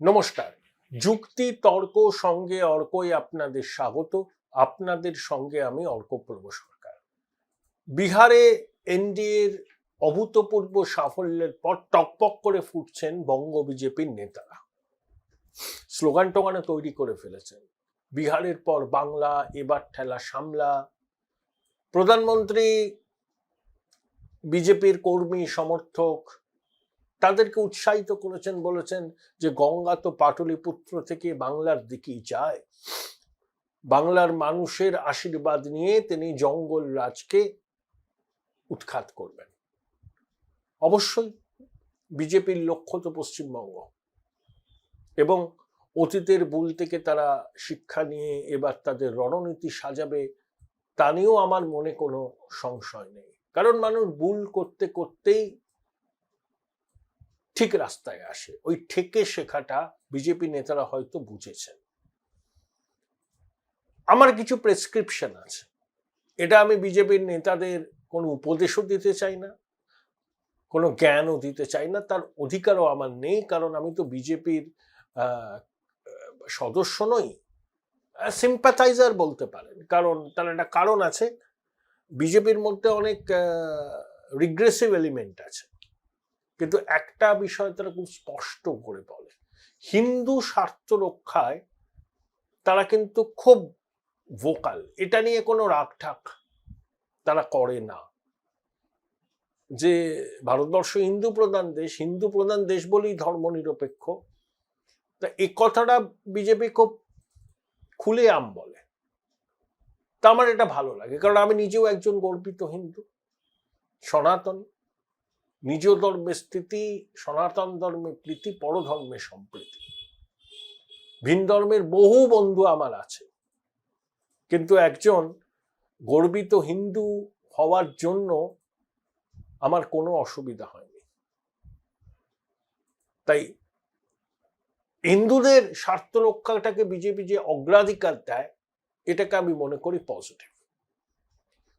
নমস্কার। যুক্তি তর্ক সঙ্গে অর্কই আপনাদের স্বাগত। আপনাদের সঙ্গে আমি অর্কপ্রভ সরকার। বিহারে এনডিএর অভূতপূর্ব সাফল্যের পর টকপক করে ফুটছেন বঙ্গ বিজেপির নেতারা। স্লোগান টোগানে তৈরি করে ফেলেছেন, বিহারের পর বাংলা, এবার ঠেলা সামলা। প্রধানমন্ত্রী বিজেপির কর্মী সমর্থক তাদেরকে উৎসাহিত করেছেন, বলেছেন যে গঙ্গা তো পাটলিপুত্র থেকে বাংলার দিকেই যায়। বাংলার মানুষের আশীর্বাদ নিয়ে তিনি জঙ্গল রাজকে উৎখাত করবেন। অবশ্যই বিজেপির লক্ষ্য তো পশ্চিমবঙ্গ, এবং অতীতের ভুল থেকে তারা শিক্ষা নিয়ে এবার তাদের রণনীতি সাজাবে, তা নিয়েও আমার মনে কোনো সংশয় নেই। কারণ মানুষ ভুল করতে করতেই ঠিক রাস্তায় আসে। ওই ঠেকে শেখাটা বিজেপি নেতারা হয়তো বুঝেছেন। আমার কিছু প্রেসক্রিপশন আছে, এটা আমি বিজেপির নেতাদের কোনো উপদেশও দিতে চাই না, কোনো জ্ঞানও দিতে চাই না, তার অধিকারও আমার নেই। কারণ আমি তো বিজেপির সদস্য নই, সিম্প্যাথাইজার বলতে পারেন। কারণ তার একটা কারণ আছে, বিজেপির মধ্যে অনেক রিগ্রেসিভ এলিমেন্ট আছে, কিন্তু একটা বিষয় তারা খুব স্পষ্ট করে বলে, হিন্দু স্বার্থ রক্ষায় তারা কিন্তু খুব ভোকাল। এটা নিয়ে কোনো রাগঠাক তারা করে না যে ভারতবর্ষ হিন্দু প্রধান দেশ, হিন্দু প্রধান দেশ বলেই ধর্মনিরপেক্ষ। তা এই কথাটা বিজেপি খুব খুলে আম বলে। তা আমার এটা ভালো লাগে, কারণ আমি নিজেও একজন গর্বিত হিন্দু, সনাতন। নিজ ধর্মে স্থিতি, সনাতন ধর্মে প্রীতি, পরধর্মে সম্প্রীতি। ভিন ধর্মের বহু বন্ধু আমার আছে, কিন্তু একজন গর্বিত হিন্দু হওয়ার জন্য আমার কোনো অসুবিধা হয়নি। তাই হিন্দুদের স্বার্থ রক্ষাটাকে বিজেপি যে অগ্রাধিকার দেয়, এটাকে আমি মনে করি পজিটিভ।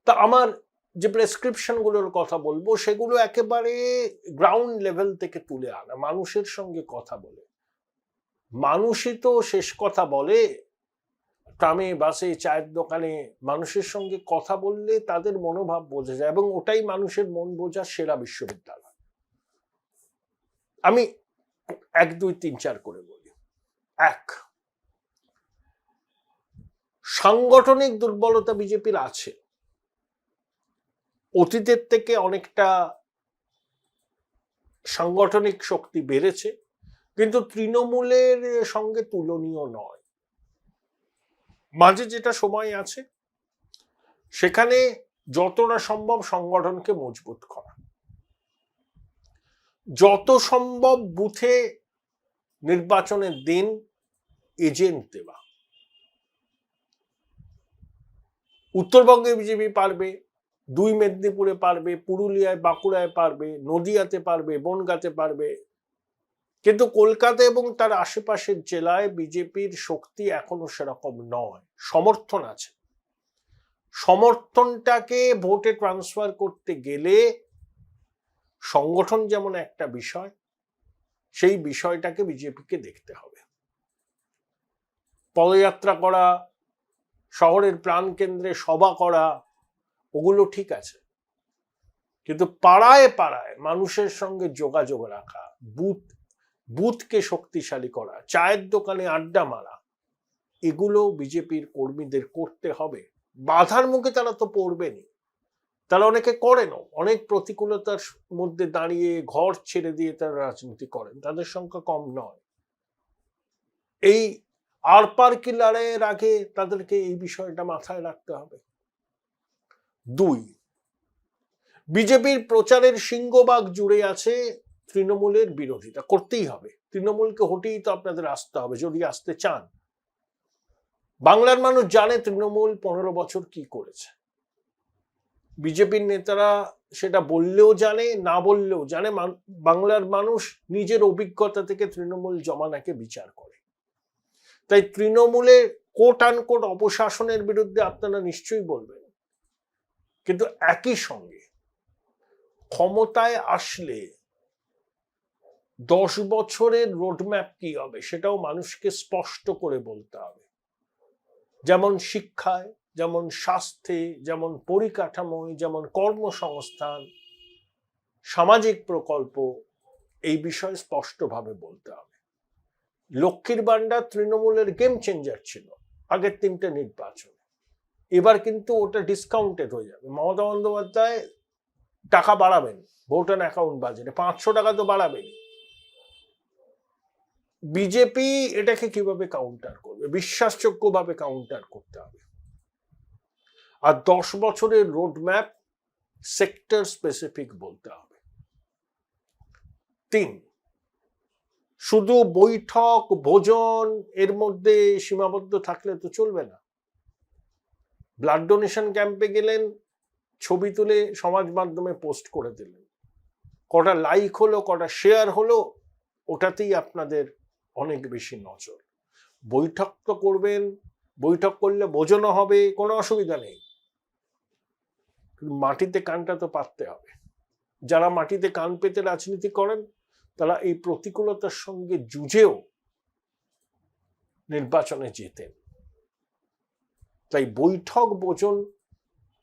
তা আমার যে প্রেসক্রিপশন গুলোর কথা বলবো, সেগুলো একেবারে গ্রাউন্ড লেভেল থেকে তুলে আনা, মানুষের সঙ্গে কথা বলে। মানুষই তো শেষ কথা বলে। ট্রামে, বাসে, চায়ের দোকানে মানুষের সঙ্গে কথা বললে তাদের মনোভাব বোঝা যায়, এবং ওটাই মানুষের মন বোঝার সেরা বিশ্ববিদ্যালয়। আমি 1, 2, 3, 4 করে বলি। 1, সাংগঠনিক দুর্বলতা বিজেপির আছে। অতীতের থেকে অনেকটা সাংগঠনিক শক্তি বেড়েছে, কিন্তু তৃণমূলের সঙ্গে তুলনীয় নয়। মাঝে যেটা সময় আছে, সেখানে যতটা সম্ভব সংগঠনকে মজবুত করা, যত সম্ভব বুথে নির্বাচনের দিন এজেন্ট দেওয়া। উত্তরবঙ্গে বিজেপি পারবে, 2 মেদিনীপুরে পারবে, পুরুলিয়ায়, বাঁকুড়ায় পারবে, নদিয়াতে পারবে, বনগাঁতে পারবে, কিন্তু কলকাতা এবং তার আশেপাশের জেলায় বিজেপির শক্তি এখনো সেরকম নয়। সমর্থন আছে, সমর্থনটাকে ভোটে ট্রান্সফার করতে গেলে সংগঠন যেমন একটা বিষয়, সেই বিষয়টাকে বিজেপিকে দেখতে হবে। পদযাত্রা করা, শহরের প্রাণকেন্দ্রে সভা করা, ওগুলো ঠিক আছে, কিন্তু পাড়ায় পাড়ায় মানুষের সঙ্গে যোগাযোগ রাখা, বুথকে শক্তিশালী করা, চায়ের দোকানে আড্ডা মারা, এগুলো বিজেপির কর্মীদের করতে হবে। বাধার মুখে তারা তো পড়বেনি, তারা অনেকে করেন, অনেক প্রতিকূলতার মধ্যে দাঁড়িয়ে ঘর ছেড়ে দিয়ে তারা রাজনীতি করেন, তাদের সংখ্যা কম নয়। এই আরপার কি লড়াইয়ের আগে তাদেরকে এই বিষয়টা মাথায় রাখতে হবে। 2, বিজেপির প্রচারের সিংহভাগ জুড়ে আছে তৃণমূলের বিরোধিতা। করতেই হবে, তৃণমূলকে হটেই তো আপনাদের আসতে হবে যদি আসতে চান। বাংলার মানুষ জানে তৃণমূল 15 বছর কি করেছে। বিজেপির নেতারা সেটা বললেও জানে, না বললেও জানে। বাংলার মানুষ নিজের অভিজ্ঞতা থেকে তৃণমূল জমানাকে বিচার করে। তাই তৃণমূলের কোট আনকোট অপশাসনের বিরুদ্ধে আপনারা নিশ্চয়ই বলবেন, কিন্তু একই সঙ্গে ক্ষমতায় আসলে 10 বছরের রোডম্যাপ কি হবে সেটাও মানুষকে স্পষ্ট করে বলতে হবে। যেমন শিক্ষায়, যেমন স্বাস্থ্যে, যেমন পরিকাঠামোয়, যেমন কর্মসংস্থান, সামাজিক প্রকল্প, এই বিষয়ে স্পষ্টভাবে বলতে হবে। লক্ষ্মীর ভান্ডার তৃণমূলের গেম চেঞ্জার ছিল আগের 3টে নির্বাচন, এবার কিন্তু ওটা ডিসকাউন্টেড হয়ে যাবে। মমতা বন্দ্যোপাধ্যায় টাকা বাড়াবেন ভোট অ্যান্ড অ্যাকাউন্ট বাজেটে, 500 টাকা তো বাড়াবেনি। বিজেপি এটাকে কিভাবে কাউন্টার করবে? বিশ্বাসযোগ্যভাবে কাউন্টার করতে হবে। আর 10 বছরের রোডম্যাপ সেক্টর স্পেসিফিক বলতে হবে। 3, শুধু বৈঠক ভোজন এর মধ্যে সীমাবদ্ধ থাকলে তো চলবে না। ব্লাড ডোনেশন ক্যাম্পে গেলেন, ছবি তুলে সমাজ মাধ্যমে পোস্ট করে দিলেন, কটা লাইক হলো, কটা শেয়ার হলো, ওটাতেই আপনাদের অনেক বেশি নজর। বৈঠক তো করবেন, বৈঠক করলে ভোজনও হবে, কোনো অসুবিধা নেই, মাটিতে কানটা তো পাততে হবে। যারা মাটিতে কান পেতে রাজনীতি করেন তারা এই প্রতিকূলতার সঙ্গে যুঝেও নির্বাচনে জেতেন। তাই বৈঠক ভোজন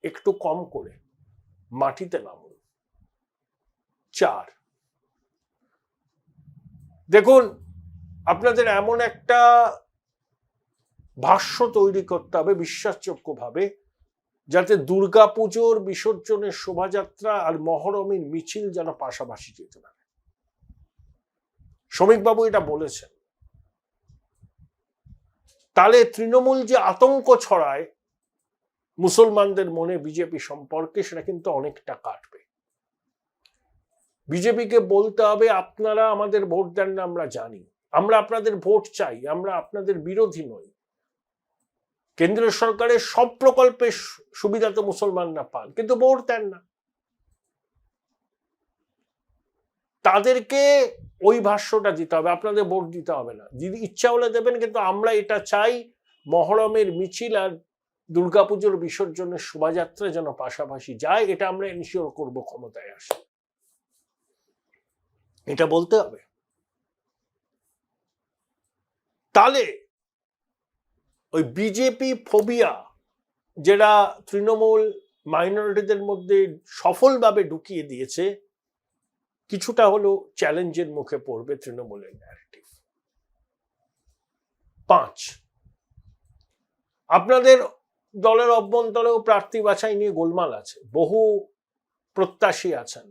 একটু কম করে মাটিতে নামুন। 4, দেখুন আপনাদের এমন একটা ভাষ্য তৈরি করতে হবে বিশ্বাসযোগ্যভাবে, যাতে দুর্গাপুজোর বিসর্জনের শোভাযাত্রা আর মহরমের মিছিল যেন পাশাপাশি যেতে পারে। শ্রমিকবাবু এটা বলেছেন। তাহলে তৃণমূল যে আতঙ্ক ছড়ায় মুসলমানদের মনে বিজেপি সম্পর্কে, সেটা কিন্তু অনেকটা কাটবে। বিজেপিকে বলতে হবে আপনারা আমাদের ভোট দেন না, আমরা জানি, আমরা আপনাদের ভোট চাই, আমরা আপনাদের বিরোধী নই। কেন্দ্রীয় সরকারের সব প্রকল্পের সুবিধা তো মুসলমানরা পান, কিন্তু ভোট দেন না। তাদেরকে ওই ভাষ্যটা দিতে হবে, আপনাদের ভোট দিতে হবে না, যদি ইচ্ছা হলে দেবেন, কিন্তু আমরা এটা চাই মহরমের মিছিল আর দুর্গাপুজোর বিসর্জনের শোভাযাত্রা যেন পাশাপাশি যায়, এটা আমরা এনশিওর করব ক্ষমতায় আসে। এটা বলতে হবে। তাহলে ওই বিজেপি ফোবিয়া যেটা তৃণমূল মাইনরিটিদের মধ্যে সফলভাবে ঢুকিয়ে দিয়েছে, কিছুটা হলো চ্যালেঞ্জের মুখে পড়বে তৃণমূলের ন্যারেটিভ। 5, আপনাদের দলের অভ্যন্তরেও প্রার্থী বাছাই নিয়ে গোলমাল আছে, বহু প্রত্যাশী আছেন।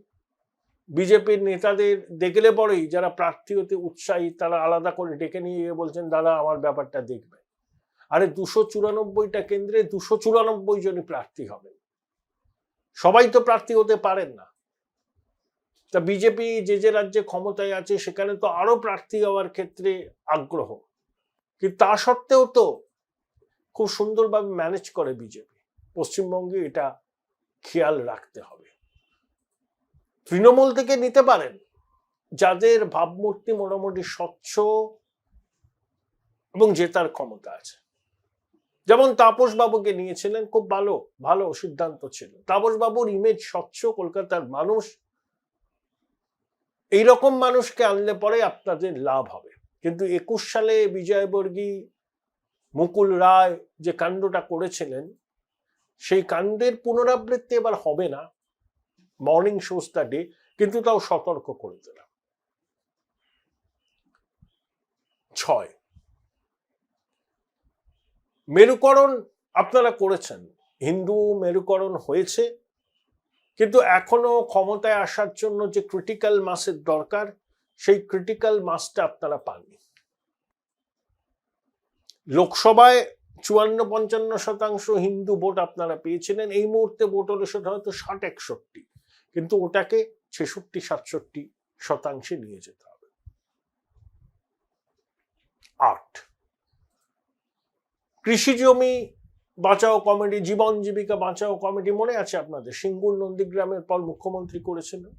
বিজেপির নেতাদের দেখলে পরেই যারা প্রার্থী হতে উৎসাহী তারা আলাদা করে ডেকে নিয়ে বলছেন দাদা আমার ব্যাপারটা দেখবে। আরে 294টা কেন্দ্রে 294 জনই প্রার্থী হবেন, সবাই তো প্রার্থী হতে পারেন না। তা বিজেপি যে রাজ্যে ক্ষমতায় আছে সেখানে তো আরো প্রার্থী হওয়ার ক্ষেত্রে আগ্রহ, কিন্তু তা সত্ত্বেও তো খুব সুন্দরভাবে ম্যানেজ করে বিজেপি। পশ্চিমবঙ্গে এটা খেয়াল রাখতে হবে। তৃণমূল থেকে নিতে পারেন যাদের ভাবমূর্তি মোটামুটি স্বচ্ছ এবং জেতার ক্ষমতা আছে, যেমন তাপস বাবুকে নিয়েছিলেন, খুব ভালো ভালো সিদ্ধান্ত ছিল। তাপস বাবুর ইমেজ স্বচ্ছ, কলকাতার মানুষ, এইরকম মানুষকে আনলে পরে আপনাদের লাভ হবে। কিন্তু 21 সালে বিজয়বর্গী, মুকুল রায় যে কাণ্ডটা করেছিলেন, সেই কাণ্ডের পুনরাবৃত্তি এবার হবে না, মর্নিং শোজ দ্য ডে, কিন্তু তাও সতর্ক করে দিলাম। 6, মেরুকরণ আপনারা করেছেন, হিন্দু মেরুকরণ হয়েছে, কিন্তু এখনো ক্ষমতায় আসার জন্য যে ক্রিটিক্যাল মাসের দরকার সেই ক্রিটিক্যাল মাসটা আপনারা পাননি। লোকসভায় 54-55% হিন্দু ভোট আপনারা পেয়েছিলেন, এই মুহূর্তে ভোট হলে সেটা হয়তো 60-61, কিন্তু ওটাকে 66-67% নিয়ে যেতে হবে। 8, কৃষি জমি বাঁচাও কমিটি, জীবন জীবিকা বাঁচাও কমিটি মনে আছে আপনাদের, সিঙ্গুর নন্দীগ্রামের পর মুখ্যমন্ত্রী করেছিলেন।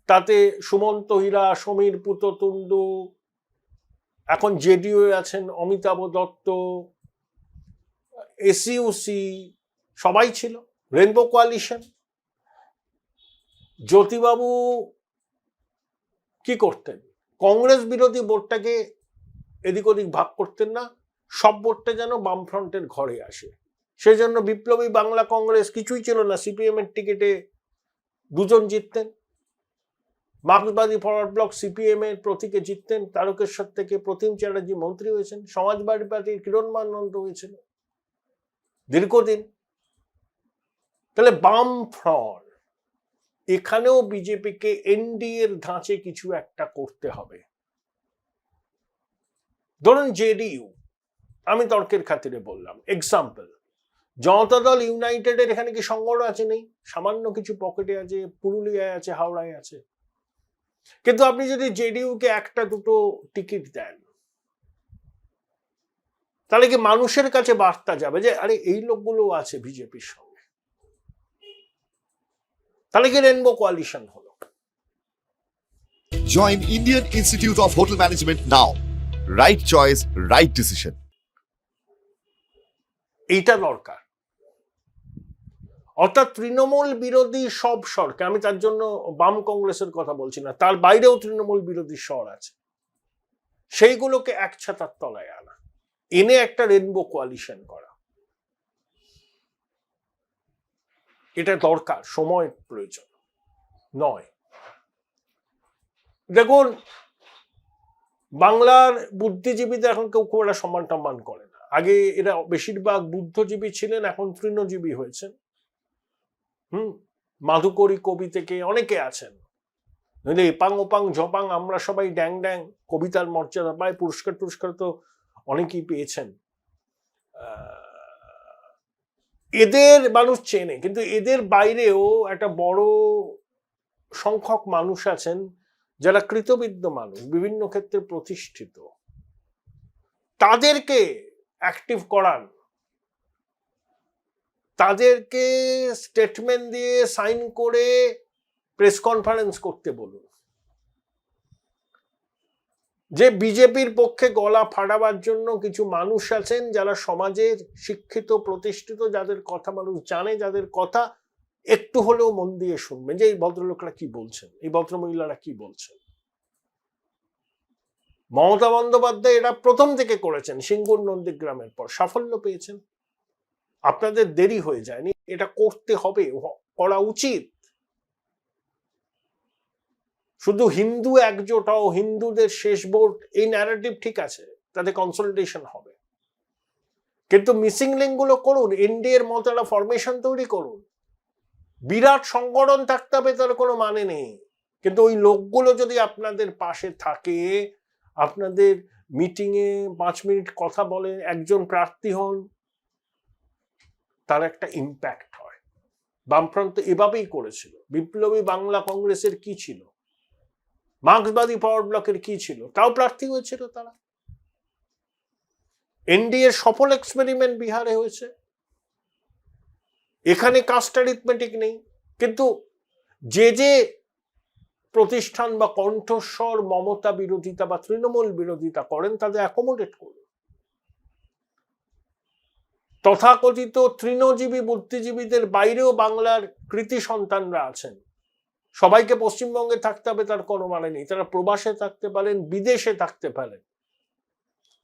তাতে সুমন্ত হীরা, সমীর পুততুন্ডু, এখন জেডিইউ আছেন অমিতাভ দত্ত, এসইউসি, সবাই ছিল, রেনবো কোয়ালিশন। জ্যোতিবাবু কি করতেন? কংগ্রেস বিরোধী ভোটটাকে এদিক ওদিক ভাগ করতেন না, সব ভোটটা যেন বামফ্রন্টের ঘরে আসে। সেই জন্য বিপ্লবী বাংলা কংগ্রেস কিছুই ছিল না, সিপিএম এর টিকিটে 2 জন জিততেন, মার্ক্সবাদী ফরওয়ার্ড ব্লক সিপিএম এর প্রতীকে জিততেন, তারকেশ্বর থেকে প্রতিম চ্যাটার্জি মন্ত্রী হয়েছেন, সমাজবাদী পার্টির কিরণমান নন্দ হয়েছিল দীর্ঘদিন। তাহলে বাম ফ্রন্ট, এখানেও বিজেপিকে এনডিএর ধাঁচে কিছু একটা করতে হবে। ধরুন জেডিইউ, আমি তর্কের খাতিরে বললাম এক্সাম্পল, জনতা দল ইউনাইটেডের এখানে কি সংগঠন আছে? নেই, সামান্য কিছু পকেটে আছে, পুরুলিয়ায় আছে, হাওড়ায় আছে। কিন্তু আপনি যদি জেডিইউ কে 1-2 টিকিট দেন, তাহলে কি মানুষের কাছে বার্তা যাবে যে আরে এই লোকগুলো আছে বিজেপির সঙ্গে? তাহলে কি রেনবো কোয়ালিশন হলো? Join Indian Institute of Hotel Management now. Right choice, right decision. এইটা দরকার। অর্থাৎ তৃণমূল বিরোধী সব স্বরকে, আমি তার জন্য বাম কংগ্রেসের কথা বলছি না, তার বাইরেও তৃণমূল বিরোধী স্বর আছে, সেইগুলোকে এক ছাতার তলায় আনা, এনে একটা রেনবো কোয়ালিশন করা, এটা দরকার, সময় প্রয়োজন নয়। দেখুন, বাংলার বুদ্ধিজীবীদের এখন কেউ খুব একটা সম্মান টম্মান করে না। আগে এরা বেশিরভাগ বুদ্ধজীবী ছিলেন, এখন তৃণজীবী হয়েছেন। মাধুকরী কবি থেকে অনেকে আছেন, নইলে এপাং ওপাং ঝপাং আমরা সবাই ড্যাং ড্যাং কবিতার মর্যাদা পায়, পুরস্কার তো অনেকেই পেয়েছেন। এদের মানুষ চেনে, কিন্তু এদের বাইরেও একটা বড় সংখ্যক মানুষ আছেন যারা কৃতবিদ্য মানুষ, বিভিন্ন ক্ষেত্রে প্রতিষ্ঠিত। তাদেরকে অ্যাক্টিভ করান, তাদেরকে স্টেটমেন্ট দিয়ে সাইন করে প্রেস কনফারেন্স করতে বলুন যে বিজেপির পক্ষে গলা ফাটাবার জন্য কিছু মানুষ আছেন যারা সমাজের শিক্ষিত, প্রতিষ্ঠিত, যাদের কথা মানুষ জানে, যাদের কথা একটু হলেও মন দিয়ে শুনবেন যে এই ভদ্রলোকরা কি বলছেন, এই ভদ্রমহিলারা কি বলছেন। মমতা বন্দ্যোপাধ্যায় এটা প্রথম থেকে করেছেন, সিঙ্গুর নন্দীগ্রামের পর সাফল্য পেয়েছেন। আপনাদের দেরি হয়ে যায়নি, এটা করতে হবে, করা উচিত। শুধু হিন্দু একজোট হও, হিন্দুদের শেষ ভোট, এই ন্যারেটিভ ঠিক আছে, তাতে কনসলিডেশন হবে, কিন্তু মিসিং লিঙ্ক গুলো করুন, এনডিএর মতো একটা ফরমেশন তৈরি করুন। বিরাট সংগঠন থাকতে হবে তার কোনো মানে নেই, কিন্তু ওই লোকগুলো যদি আপনাদের পাশে থাকে, আপনাদের মিটিং এ 5 মিনিট কথা বলে, একজন প্রার্থী হন, তার একটা ইম্প্যাক্ট হয়। বামফ্রন্ট এভাবেই করেছিল। বিপ্লবী বাংলা কংগ্রেসের কি ছিল, মার্ক্সবাদী ফরওয়ার্ড ব্লকের কি ছিল, তাও প্রার্থী হয়েছিল তারা। এনডিএর সফল এক্সপেরিমেন্ট বিহারে হয়েছে। এখানে কাস্ট অ্যারিথমেটিক নেই, কিন্তু যে প্রতিষ্ঠান বা কণ্ঠস্বর মমতা বিরোধিতা বা তৃণমূল বিরোধিতা করেন, তাদের অ্যাকোমোডেট করুন। তথাকথিত তৃণজীবী বুদ্ধিজীবীদের বাইরেও বাংলার কৃতি সন্তানরা আছেন। সবাইকে পশ্চিমবঙ্গে থাকতে হবে তার কোনো মানে নেই, তারা প্রবাসে থাকতে পারেন, বিদেশে থাকতে পারেন।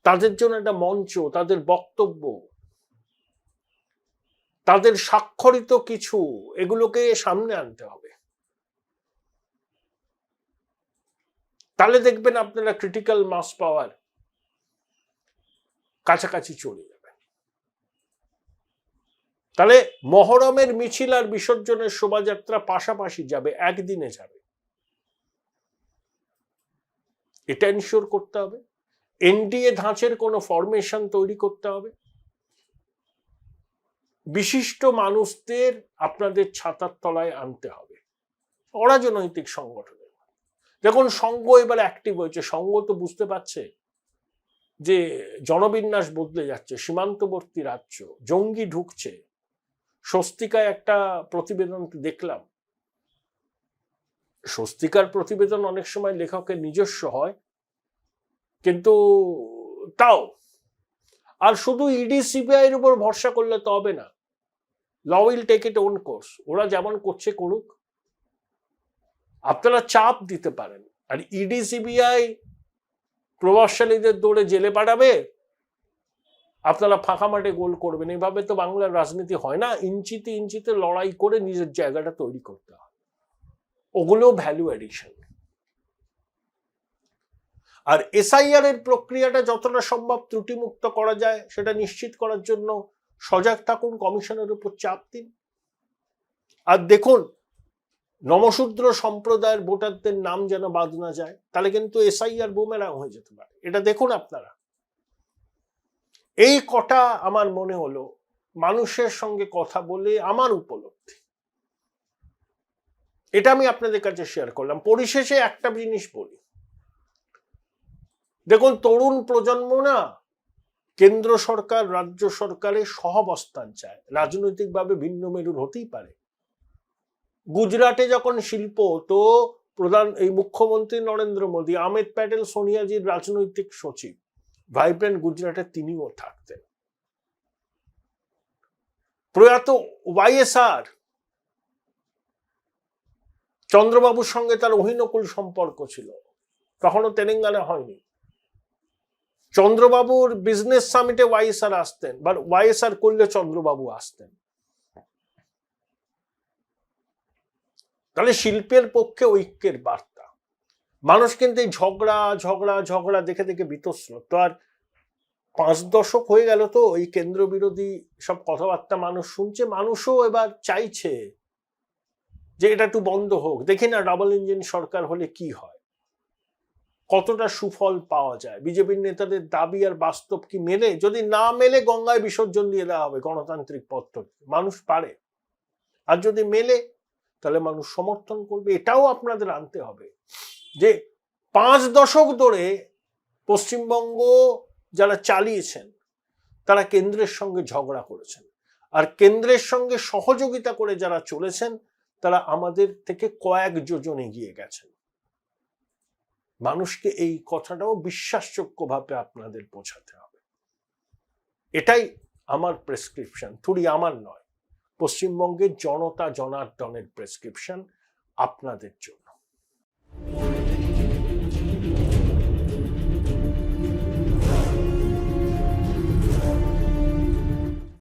তাদের জন্য একটা মঞ্চ, তাদের বক্তব্য, তাদের স্বাক্ষরিত কিছু, এগুলোকে সামনে আনতে হবে। তাহলে দেখবেন আপনারা ক্রিটিক্যাল মাস পাওয়ার কাছাকাছি চলে যাবে। তাহলে মহরমের মিছিল আর বিসর্জনের শোভাযাত্রা পাশাপাশি যাবে, একদিনে যাবে, এটা এনশিওর করতে হবে। এনডিএ ধাঁচের কোনো ফরমেশন তৈরি করতে হবে, বিশিষ্ট মানুষদের আপনাদের ছাতার তলায় আনতে হবে, অরাজনৈতিক সংগঠনের। দেখুন, সংঘ এবার অ্যাক্টিভ হয়েছে, সংঘ তো বুঝতে পারছে যে জনবিন্যাস বদলে যাচ্ছে, সীমান্তবর্তী রাজ্য, জঙ্গি ঢুকছে। স্বস্তিকায় একটা প্রতিবেদন দেখলাম, স্বস্তিকার প্রতিবেদন অনেক সময় লেখকের নিজস্ব হয়, কিন্তু তাও। আর শুধু ইডি সিবিআই এর উপর ভরসা করলে তো হবে না, law will take it own course, ওরা যেমন করছে করুক। আপনারা চাপ দিতে পারেন, আর ইডি সিবিআই প্রভাবশালীদের দৌড়ে জেলে পাঠাবে, আপনারা ফাঁকা মাঠে গোল করবেন। এইভাবে তো বাংলার রাজনীতি হয় না। ইঞ্চিতে ইঞ্চিতে লড়াই করে নিজের জায়গাটা তৈরি করতে হয়, ওগুলো ভ্যালু এডিশন। আর এসআইআর এর প্রক্রিয়াটা যতটা সম্ভব ত্রুটিমুক্ত করা যায় সেটা নিশ্চিত করার জন্য সজাগ থাকুন, কমিশনের উপর চাপ দিন। আর দেখুন, নমশূদ্র সম্প্রদায়ের ভোটারদের নাম যেন বাদ না যায়, তাহলে কিন্তু এসআইআর বুমেরাং হয়ে যেতে পারে। এটা দেখুন আপনারা। এই কটা আমার মনে হলো মানুষের সঙ্গে কথা বলে আমার উপলব্ধি, এটা আমি আপনাদের কাছে শেয়ার করলাম। পরিশেষে একটা জিনিস বলি, দেখুন তরুণ প্রজন্ম না কেন্দ্র সরকার রাজ্য সরকারের সহাবস্থান চায়, রাজনৈতিকভাবে ভিন্ন মেরুর হতেই পারে। গুজরাটে যখন শিল্প, তো এই মুখ্যমন্ত্রী নরেন্দ্র মোদী, আহমেদ প্যাটেল সোনিয়াজির রাজনৈতিক সচিব, ভাইব্রেন্ট গুজরাটে তিনিও থাকতেন। প্রয়াত ওয়াইএসআর, চন্দ্রবাবুর সঙ্গে তার অহিনকুল সম্পর্ক ছিল, তখনও তেলেঙ্গানা হয়নি। চন্দ্রবাবুর বিজনেস সামিটে ওয়াইএসআর আসতেন, বা ওয়াইএসআর করলে চন্দ্রবাবু আসতেন। তাহলে শিল্পের পক্ষে ঐক্যের বার্তা। মানুষ কিন্তু এই ঝগড়া ঝগড়া ঝগড়া দেখে দেখে বিতস্রত। তো আর 5 দশক হয়ে গেল তো এই কেন্দ্র বিরোধী সব কথাবার্তা মানুষ শুনছে। মানুষও এবার চাইছে যে এটা একটু বন্ধ হোক। দেখি না ডাবল ইঞ্জিন সরকার হলে কি হয়, কতটা সুফল পাওয়া যায়। বিজেপির নেতাদের দাবি আর বাস্তব কি মেলে? যদি না মেলে গঙ্গায় বিসর্জন দিয়ে দেওয়া হবে গণতান্ত্রিক পদ্ধতি, মানুষ পারে। আর যদি মেলে তাহলে মানুষ সমর্থন করবে। এটাও আপনাদের আনতে হবে যে 5 দশক ধরে পশ্চিমবঙ্গ যারা চালিয়েছেন তারা কেন্দ্রের সঙ্গে ঝগড়া করেছেন, আর কেন্দ্রের সঙ্গে সহযোগিতা করে যারা চলেছেন তারা আমাদের থেকে কয়েক যোজন এগিয়ে গেছেন। মানুষকে এই কথাটাও বিশ্বাসযোগ্যভাবে আপনাদের বোঝাতে হবে। এটাই আমার প্রেসক্রিপশন, থুড়ি আমার নয়, পশ্চিমবঙ্গের জনতা জনার্দনের প্রেসক্রিপশন আপনাদের জন্য।